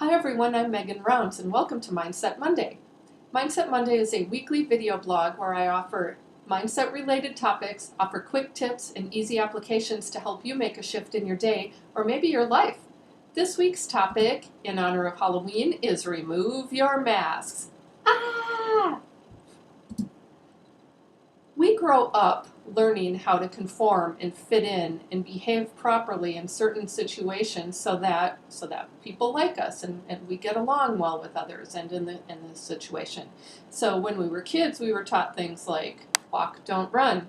Hi everyone, I'm Megan Rounds and welcome to Mindset Monday. Mindset Monday is a weekly video blog where I offer mindset related topics, offer quick tips and easy applications to help you make a shift in your day or maybe your life. This week's topic, in honor of Halloween, is remove your masks. We grow up learning how to conform and fit in and behave properly in certain situations so that people like us and we get along well with others and in the situation. So when we were kids, we were taught things like walk, don't run,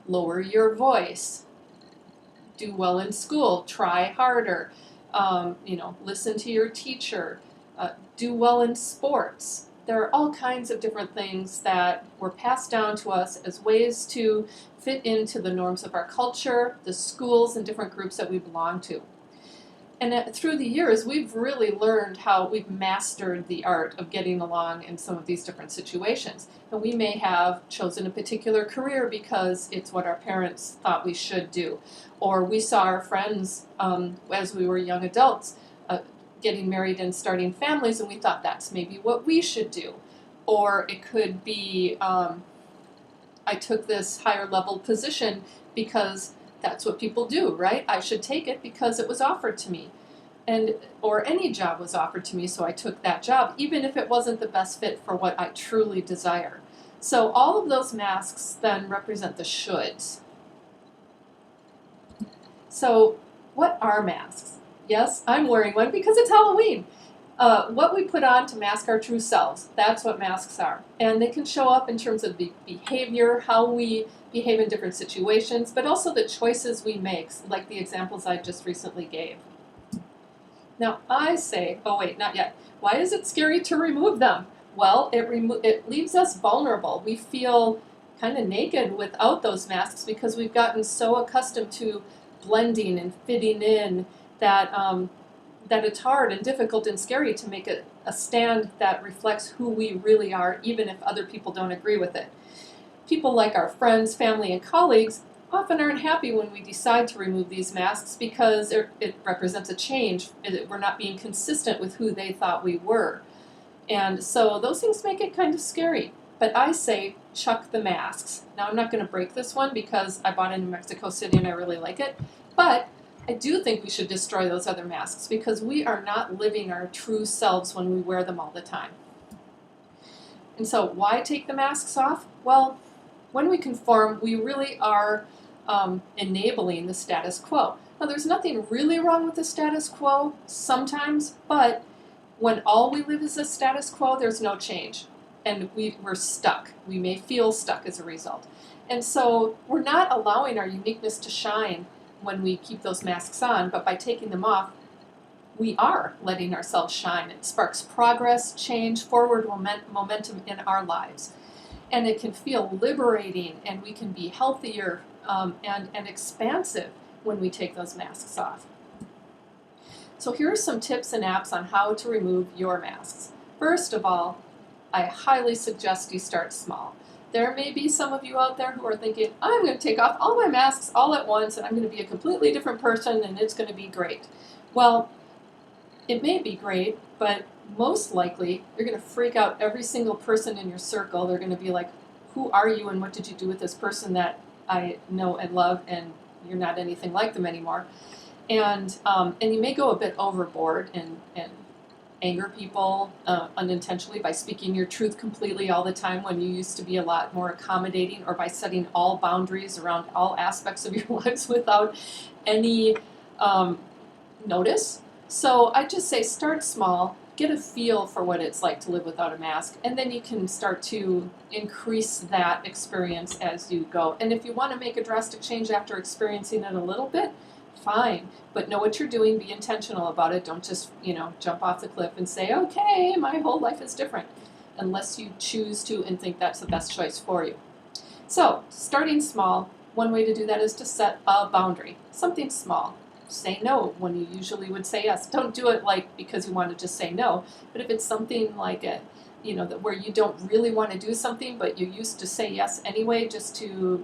lower your voice, do well in school, try harder, listen to your teacher, do well in sports. There are all kinds of different things that were passed down to us as ways to fit into the norms of our culture, the schools, and different groups that we belong to. And through the years, we've really learned how we've mastered the art of getting along in some of these different situations. And we may have chosen a particular career because it's what our parents thought we should do. Or we saw our friends as we were young adults getting married and starting families, and we thought that's maybe what we should do. Or it could be, I took this higher level position because that's what people do, right? I should take it because it was offered to me. Or any job was offered to me, so I took that job, even if it wasn't the best fit for what I truly desire. So all of those masks then represent the shoulds. So what are masks? Yes, I'm wearing one because it's Halloween. What we put on to mask our true selves, that's what masks are. And they can show up in terms of the behavior, how we behave in different situations, but also the choices we make, like the examples I just recently gave. Now I say, oh wait, not yet. Why is it scary to remove them? Well, it leaves us vulnerable. We feel kind of naked without those masks because we've gotten so accustomed to blending and fitting in that it's hard and difficult and scary to make a stand that reflects who we really are, even if other people don't agree with it. People like our friends, family, and colleagues often aren't happy when we decide to remove these masks because it represents a change. We're not being consistent with who they thought we were. And so those things make it kind of scary. But I say, chuck the masks. Now I'm not going to break this one because I bought it in Mexico City and I really like it. But I do think we should destroy those other masks because we are not living our true selves when we wear them all the time. And so why take the masks off? Well, when we conform, we really are enabling the status quo. Now, there's nothing really wrong with the status quo sometimes, but when all we live is a status quo, there's no change. And we're stuck. We may feel stuck as a result. And so we're not allowing our uniqueness to shine when we keep those masks on, but by taking them off, we are letting ourselves shine. It sparks progress, change, forward momentum in our lives. And it can feel liberating, and we can be healthier and expansive when we take those masks off. So here are some tips and apps on how to remove your masks. First of all, I highly suggest you start small. There may be some of you out there who are thinking, I'm going to take off all my masks all at once and I'm going to be a completely different person and it's going to be great. Well, it may be great, but most likely you're going to freak out every single person in your circle. They're going to be like, who are you and what did you do with this person that I know and love, and you're not anything like them anymore. And you may go a bit overboard and anger people unintentionally by speaking your truth completely all the time when you used to be a lot more accommodating, or by setting all boundaries around all aspects of your lives without any notice. So I just say start small, get a feel for what it's like to live without a mask, and then you can start to increase that experience as you go. And if you want to make a drastic change after experiencing it a little bit, fine, but know what you're doing, be intentional about it. Don't just, jump off the cliff and say, okay, my whole life is different, unless you choose to and think that's the best choice for you. So, starting small, one way to do that is to set a boundary, something small. Say no when you usually would say yes. Don't do it because you want to just say no, but if it's something like where you don't really want to do something, but you used to say yes anyway just to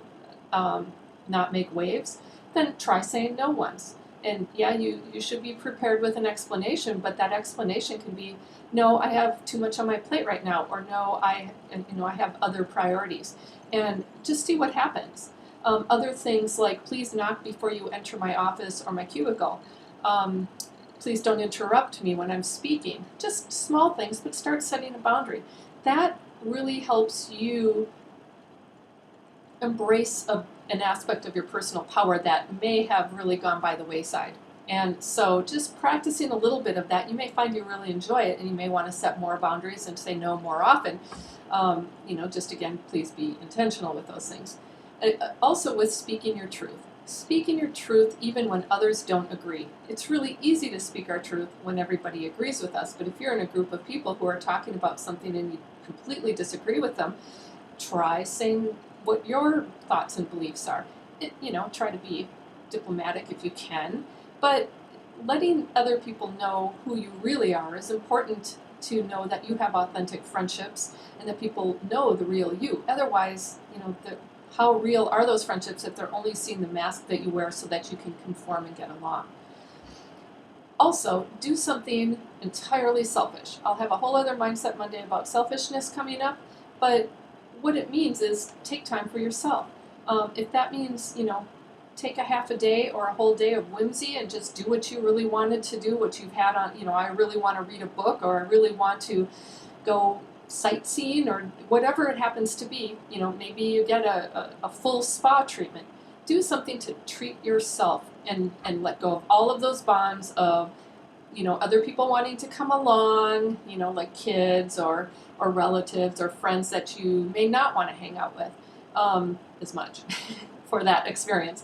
not make waves, then try saying no once. And yeah, you should be prepared with an explanation, but that explanation can be, no, I have too much on my plate right now, or no, I have other priorities. And just see what happens. Other things like, please knock before you enter my office or my cubicle. Please don't interrupt me when I'm speaking. Just small things, but start setting a boundary. That really helps you embrace an aspect of your personal power that may have really gone by the wayside. And so just practicing a little bit of that, you may find you really enjoy it, and you may want to set more boundaries and say no more often. Just again, please be intentional with those things. Also with speaking your truth. Speaking your truth even when others don't agree. It's really easy to speak our truth when everybody agrees with us, but if you're in a group of people who are talking about something and you completely disagree with them, try saying what your thoughts and beliefs are. Try to be diplomatic if you can, but letting other people know who you really are is important, to know that you have authentic friendships and that people know the real you. Otherwise, how real are those friendships if they're only seeing the mask that you wear so that you can conform and get along? Also, do something entirely selfish. I'll have a whole other Mindset Monday about selfishness coming up, but what it means is take time for yourself. If that means, take a half a day or a whole day of whimsy and just do what you really wanted to do, what you've had on, I really want to read a book, or I really want to go sightseeing, or whatever it happens to be, maybe you get a full spa treatment. Do something to treat yourself and let go of all of those bonds of, other people wanting to come along, like kids or relatives or friends that you may not want to hang out with as much for that experience.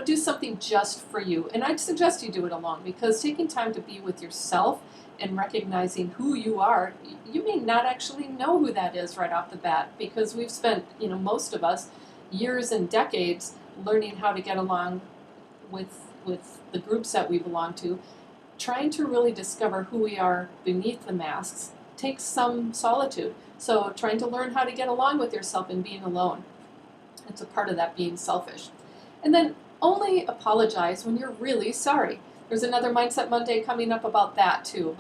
Do something just for you. And I'd suggest you do it alone, because taking time to be with yourself and recognizing who you are, you may not actually know who that is right off the bat, because we've spent, most of us, years and decades learning how to get along with the groups that we belong to. Trying to really discover who we are beneath the masks takes some solitude. So trying to learn how to get along with yourself and being alone. It's a part of that being selfish. And then only apologize when you're really sorry. There's another Mindset Monday coming up about that too.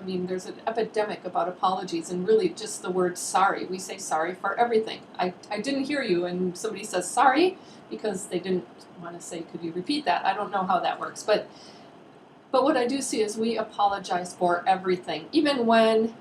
There's an epidemic about apologies, and really just the word sorry. We say sorry for everything. I didn't hear you, and somebody says sorry because they didn't want to say, could you repeat that? I don't know how that works. But what I do see is we apologize for everything, even when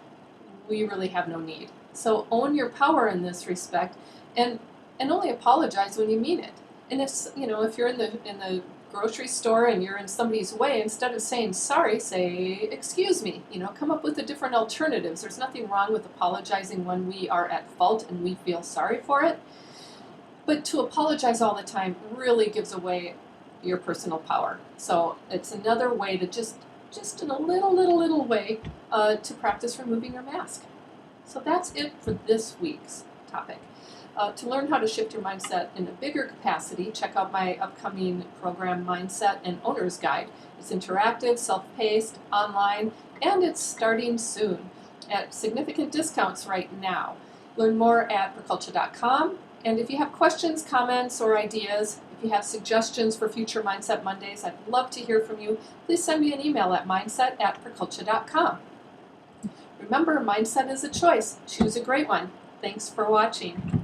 we really have no need. So own your power in this respect, and only apologize when you mean it. And if you're in the grocery store and you're in somebody's way, instead of saying sorry, say excuse me. Come up with different alternatives. There's nothing wrong with apologizing when we are at fault and we feel sorry for it. But to apologize all the time really gives away your personal power. So it's another way to just in a little way to practice removing your mask. So that's it for this week's topic. To learn how to shift your mindset in a bigger capacity, check out my upcoming program, Mindset and Owner's Guide. It's interactive, self-paced, online, and it's starting soon at significant discounts right now. Learn more at perculture.com. And if you have questions, comments, or ideas, if you have suggestions for future Mindset Mondays, I'd love to hear from you. Please send me an email at mindset@perculture.com. Remember, mindset is a choice. Choose a great one. Thanks for watching.